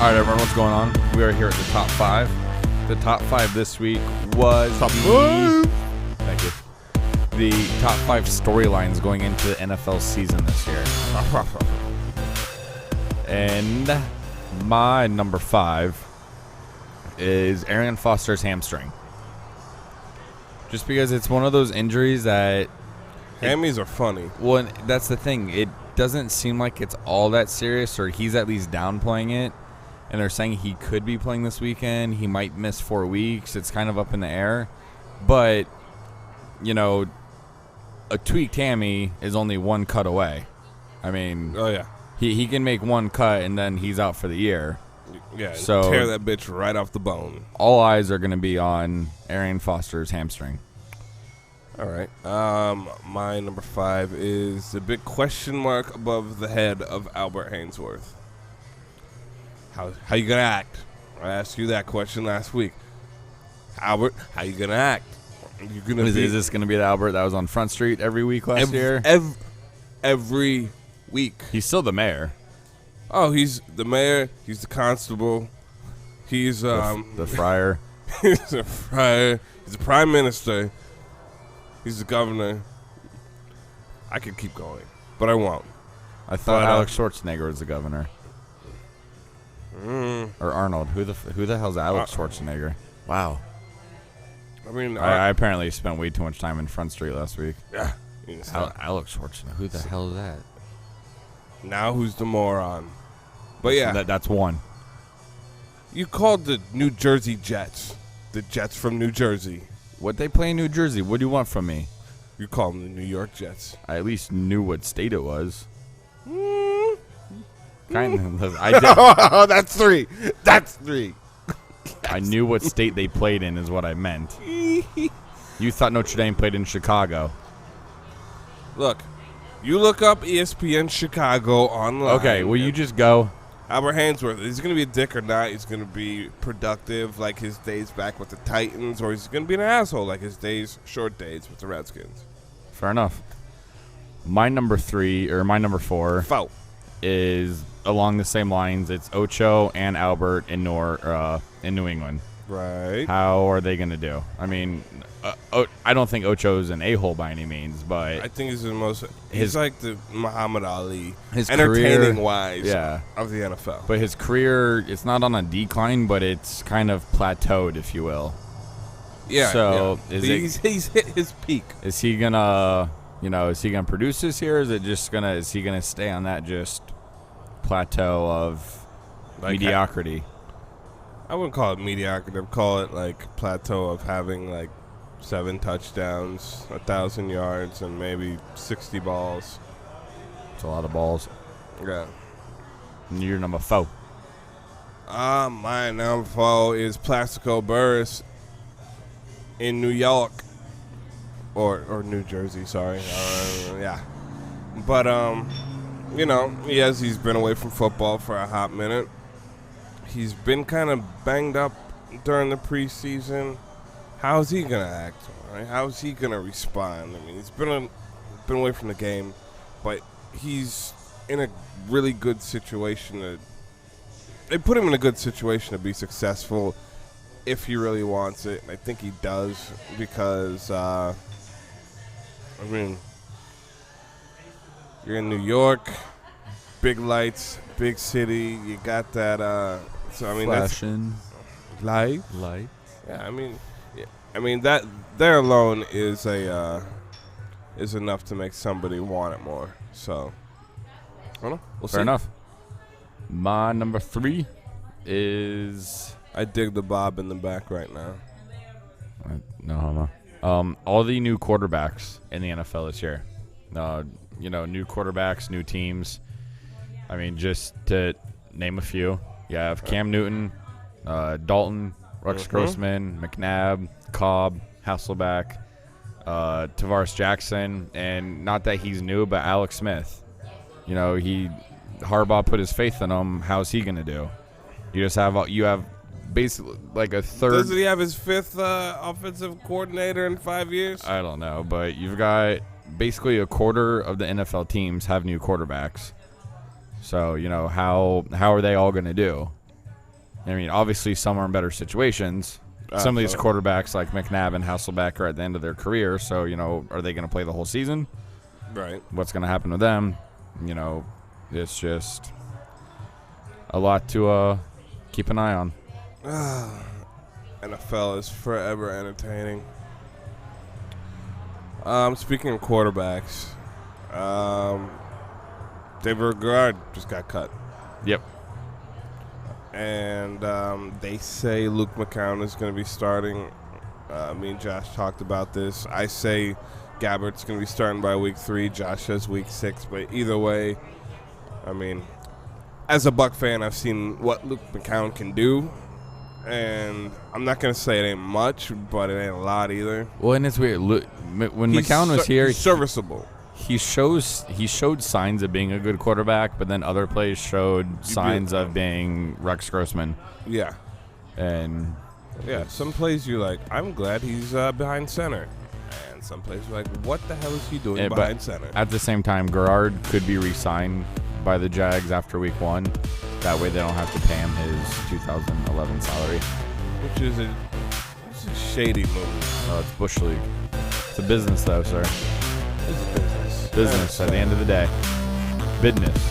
All right, everyone, what's going on? We are here at the top 5. The top 5 this week was Top 5. Thank you. The top 5 storylines going into the NFL season this year. And my number 5 is Arian Foster's hamstring. Just because it's one of those injuries that... Hammies are funny. Well, that's the thing. It doesn't seem like it's all that serious, or he's at least downplaying it. And they're saying he could be playing this weekend. He might miss 4 weeks. It's kind of up in the air. But, you know, a tweaked hammy is only one cut away. I mean, Oh, yeah. he can make one cut, and then he's out for the year. Yeah, So- tear that bitch right off the bone. All eyes are going to be on Arian Foster's hamstring. All right. My number 5 is the big question mark above the head of Albert Haynesworth. How you gonna act? I asked you that question last week. Albert, how you gonna act? You gonna Is this going to be the Albert that was on Front Street every week last year? every week? He's still the mayor. Oh, he's the mayor. He's the constable. He's The friar. he's a friar. He's the prime minister. He's the governor. I could keep going, but I won't. I thought But, Alex Schwarzenegger was the governor. Or Arnold. Who the hell's Alex Schwarzenegger? Wow. I mean, I apparently spent way too much time in Front Street last week. yeah. you can stop. Alex Schwarzenegger. Who the hell is that? Now who's the moron? But yeah, That's one. you called the New Jersey Jets the Jets from New Jersey. What they play in New Jersey? What do you want from me? You call them the New York Jets. I at least knew what state it was. Mm. Kind of. I did. Oh, that's 3. That's 3. I knew what state they played in is what I meant. You thought Notre Dame played in Chicago. Look, you look up ESPN Chicago online. Okay, will you just go? Albert Haynesworth, is he going to be a dick or not? He's going to be productive like his days back with the Titans, or is he going to be an asshole like his short days with the Redskins? Fair enough. My number 4 Foul. is along the same lines. It's Ocho and Albert in New England. Right. How are they going to do? I mean, I don't think Ocho's an a-hole by any means, but I think he's like the Muhammad Ali, his entertaining-wise, yeah. of the NFL. But his career, it's not on a decline, but it's kind of plateaued, if you will. Yeah. So yeah. He's hit his peak. Is he gonna, is he gonna produce this year? Or is he gonna stay on that just plateau of mediocrity? I wouldn't call it mediocrity. I'd call it like plateau of having like 7 touchdowns, 1,000 yards, and maybe 60 balls. It's a lot of balls. Yeah. And you're number 4. My number 4 is Plaxico Burress in New York. Or New Jersey, sorry. Yeah. But, he's been away from football for a hot minute. He's been kind of banged up during the preseason. How's he going to act? Right? How's he going to respond? I mean, he's been away from the game, but he's in a really good situation. They put him in a good situation to be successful if he really wants it. And I think he does because, you're in New York, big lights, big city. You got that. Flashing that's light. Yeah, that there alone is is enough to make somebody want it more. So, I don't know. We'll see. Fair enough. My number 3 is I dig the bob in the back right now. no. All the new quarterbacks in the NFL this year. New quarterbacks, new teams. I mean, just to name a few. You have Cam Newton, Dalton, Grossman, McNabb, Kolb, Hasselbeck, Tavaris Jackson, and not that he's new, but Alex Smith. Harbaugh put his faith in him. How's he gonna do? You have basically like a third. Does he have his 5th offensive coordinator in 5 years? I don't know, but you've got basically a quarter of the NFL teams have new quarterbacks. So how are they all gonna do? I mean, obviously some are in better situations. Some of these quarterbacks like McNabb and Hasselbeck are at the end of their career, so, are they going to play the whole season? Right. What's going to happen with them? It's just a lot to keep an eye on. NFL is forever entertaining. Speaking of quarterbacks, David Garrard just got cut. Yep. And they say Luke McCown is going to be starting. Me and Josh talked about this. I say Gabbert's going to be starting by week 3. Josh says week 6. But either way, I mean, as a Buck fan, I've seen what Luke McCown can do. And I'm not going to say it ain't much, but it ain't a lot either. Well, and it's weird. When McCown was here, he's serviceable. He showed signs of being a good quarterback, but then other plays showed signs of being Rex Grossman. Yeah. And yeah, some plays you're like, I'm glad he's behind center. And some plays you're like, what the hell is he doing behind center? At the same time, Garrard could be re-signed by the Jags after week 1. That way they don't have to pay him his 2011 salary. Which is a shady move. Oh, it's Bush League. It's a business, though, sir. It's business. Business at the end of the day. Business.